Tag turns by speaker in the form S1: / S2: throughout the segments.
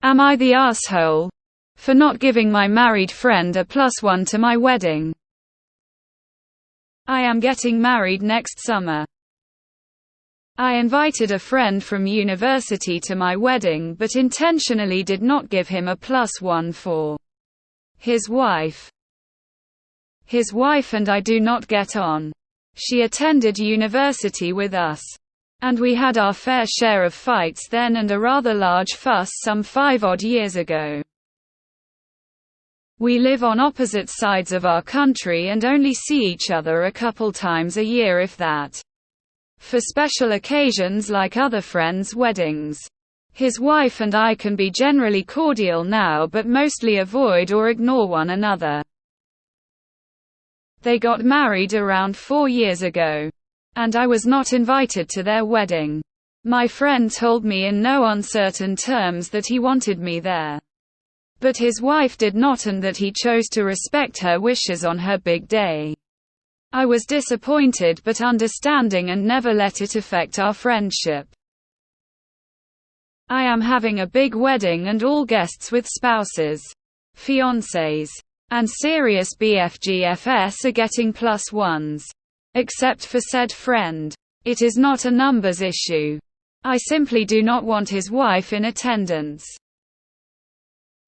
S1: Am I the asshole for not giving my married friend a +1 to my wedding? I am getting married next summer. I invited a friend from university to my wedding but intentionally did not give him a +1 for his wife. His wife and I do not get on. She attended university with us, and we had our fair share of fights then and a rather large fuss some 5-odd years ago. We live on opposite sides of our country and only see each other a couple times a year if that. For special occasions like other friends' weddings. His wife and I can be generally cordial now but mostly avoid or ignore one another. They got married around 4 years ago, and I was not invited to their wedding. My friend told me in no uncertain terms that he wanted me there, but his wife did not and that he chose to respect her wishes on her big day. I was disappointed but understanding and never let it affect our friendship. I am having a big wedding and all guests with spouses, fiancés, and serious BFGFs are getting +1s. Except for said friend. It is not a numbers issue. I simply do not want his wife in attendance.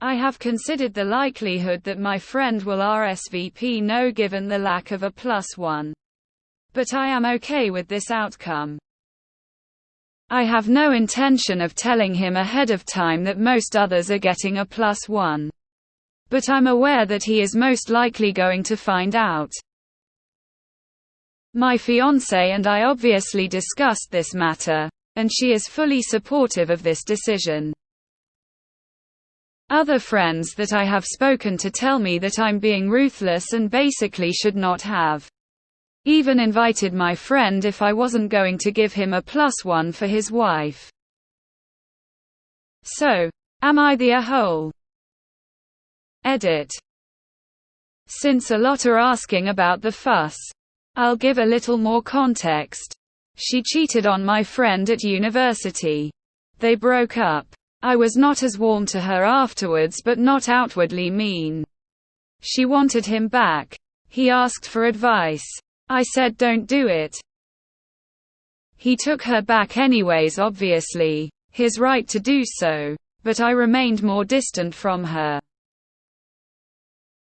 S1: I have considered the likelihood that my friend will RSVP no given the lack of a +1. But I am okay with this outcome. I have no intention of telling him ahead of time that most others are getting a +1. But I'm aware that he is most likely going to find out. My fiancée and I obviously discussed this matter, and she is fully supportive of this decision. Other friends that I have spoken to tell me that I'm being ruthless and basically should not have even invited my friend if I wasn't going to give him a +1 for his wife. So, am I the a-hole? Edit. Since a lot are asking about the fuss, I'll give a little more context. She cheated on my friend at university. They broke up. I was not as warm to her afterwards but not outwardly mean. She wanted him back. He asked for advice. I said don't do it. He took her back anyways, obviously, his right to do so, but I remained more distant from her.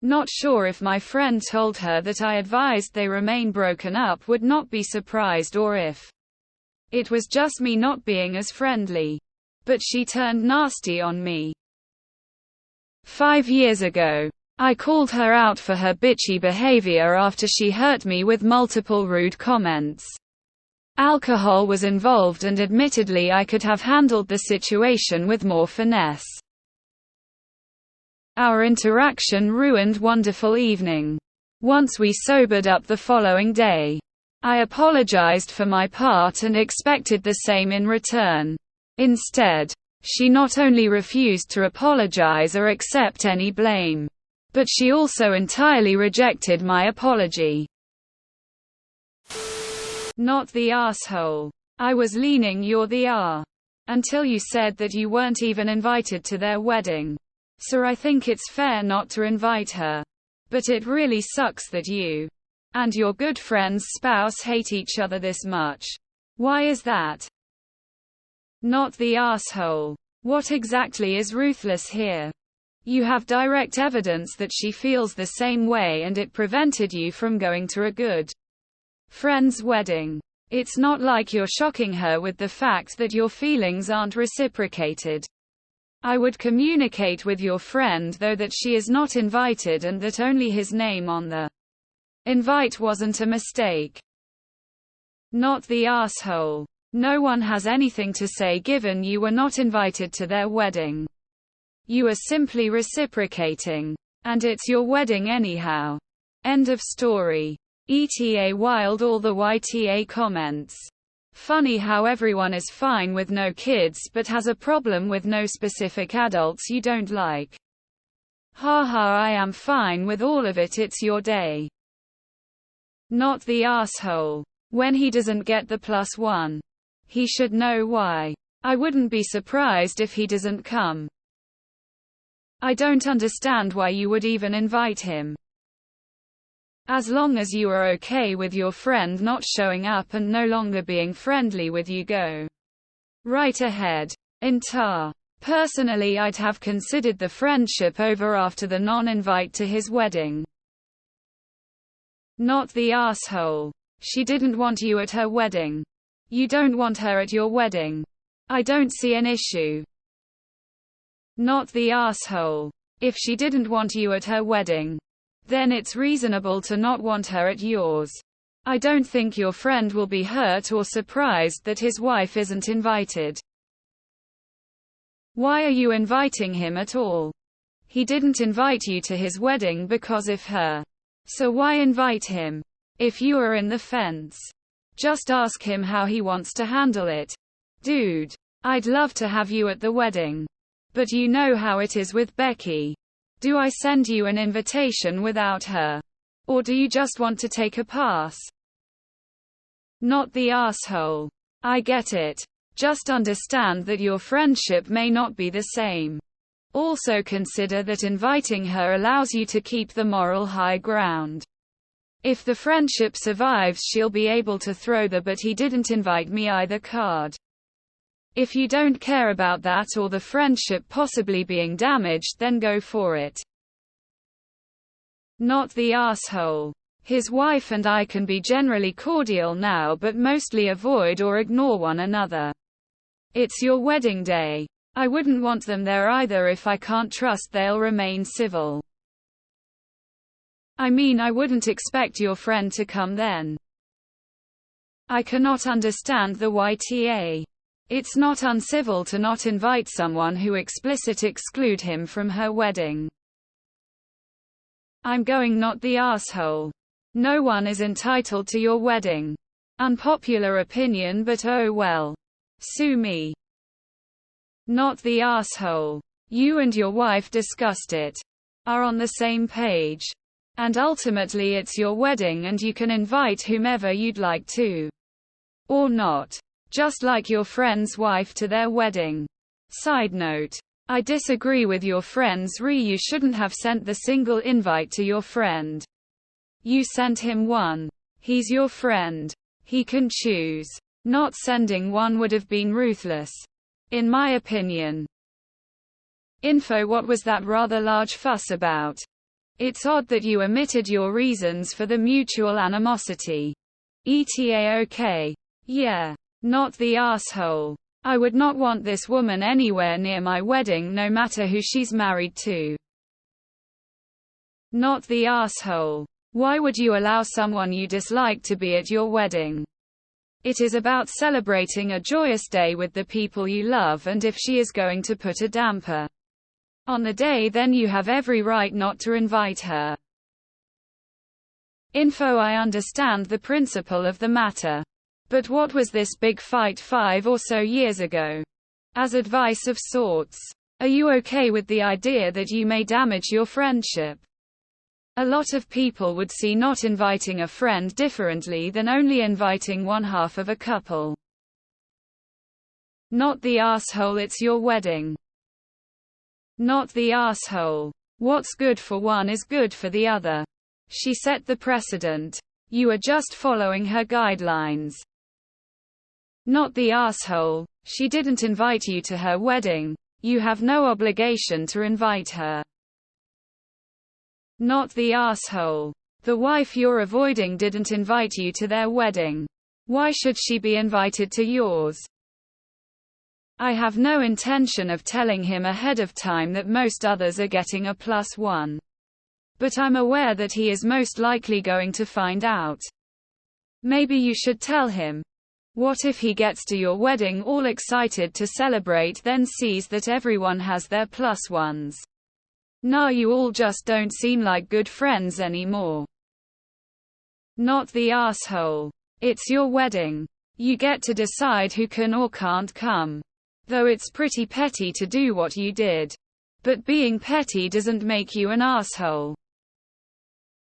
S1: Not sure if my friend told her that I advised they remain broken up, would not be surprised, or if it was just me not being as friendly. But she turned nasty on me. 5 years ago, I called her out for her bitchy behavior after she hurt me with multiple rude comments. Alcohol was involved and admittedly I could have handled the situation with more finesse. Our interaction ruined wonderful evening. Once we sobered up the following day, I apologized for my part and expected the same in return. Instead, she not only refused to apologize or accept any blame, but she also entirely rejected my apology. Not the asshole. I was leaning you're the R. Until you said that you weren't even invited to their wedding. So I think it's fair not to invite her. But it really sucks that you and your good friend's spouse hate each other this much. Why is that? Not the asshole. What exactly is ruthless here? You have direct evidence that she feels the same way and it prevented you from going to a good friend's wedding. It's not like you're shocking her with the fact that your feelings aren't reciprocated. I would communicate with your friend though that she is not invited and that only his name on the invite wasn't a mistake. Not the asshole. No one has anything to say given you were not invited to their wedding. You are simply reciprocating. And it's your wedding anyhow. End of story. ETA wild all the YTA comments. Funny how everyone is fine with no kids but has a problem with no specific adults you don't like. Haha, I am fine with all of it, it's your day. Not the asshole. When he doesn't get the +1. He should know why. I wouldn't be surprised if he doesn't come. I don't understand why you would even invite him. As long as you are okay with your friend not showing up and no longer being friendly with you, go right ahead. AITA. Personally, I'd have considered the friendship over after the non-invite to his wedding. Not the asshole. She didn't want you at her wedding. You don't want her at your wedding. I don't see an issue. Not the asshole. If she didn't want you at her wedding, then it's reasonable to not want her at yours. I don't think your friend will be hurt or surprised that his wife isn't invited. Why are you inviting him at all? He didn't invite you to his wedding because of her. So why invite him? If you are in the fence, just ask him how he wants to handle it. Dude, I'd love to have you at the wedding. But you know how it is with Becky. Do I send you an invitation without her? Or do you just want to take a pass? Not the asshole. I get it. Just understand that your friendship may not be the same. Also consider that inviting her allows you to keep the moral high ground. If the friendship survives, she'll be able to throw the "but he didn't invite me either" card. If you don't care about that or the friendship possibly being damaged, then go for it. Not the asshole. His wife and I can be generally cordial now, but mostly avoid or ignore one another. It's your wedding day. I wouldn't want them there either if I can't trust they'll remain civil. I mean, I wouldn't expect your friend to come then. I cannot understand the YTA. It's not uncivil to not invite someone who explicitly exclude him from her wedding. I'm going. Not the asshole. No one is entitled to your wedding. Unpopular opinion, but oh well. Sue me. Not the asshole. You and your wife discussed it. Are on the same page. And ultimately it's your wedding and you can invite whomever you'd like to. Or not. Just like your friend's wife to their wedding. Side note. I disagree with your friend's You shouldn't have sent the single invite to your friend. You sent him one. He's your friend. He can choose. Not sending one would have been ruthless, in my opinion. Info. What was that rather large fuss about? It's odd that you omitted your reasons for the mutual animosity. ETA. Okay. Yeah. Not the asshole. I would not want this woman anywhere near my wedding, no matter who she's married to. Not the asshole. Why would you allow someone you dislike to be at your wedding? It is about celebrating a joyous day with the people you love, and if she is going to put a damper on the day, then you have every right not to invite her. Info. I understand the principle of the matter. But what was this big fight 5 or so years ago? As advice of sorts. Are you okay with the idea that you may damage your friendship? A lot of people would see not inviting a friend differently than only inviting one half of a couple. Not the asshole. It's your wedding. Not the asshole. What's good for one is good for the other. She set the precedent. You are just following her guidelines. Not the asshole. She didn't invite you to her wedding. You have no obligation to invite her. Not the asshole. The wife you're avoiding didn't invite you to their wedding. Why should she be invited to yours? I have no intention of telling him ahead of time that most others are getting a +1. But I'm aware that he is most likely going to find out. Maybe you should tell him. What if he gets to your wedding all excited to celebrate, then sees that everyone has their +1s? Nah, you all just don't seem like good friends anymore. Not the asshole. It's your wedding. You get to decide who can or can't come. Though it's pretty petty to do what you did. But being petty doesn't make you an asshole.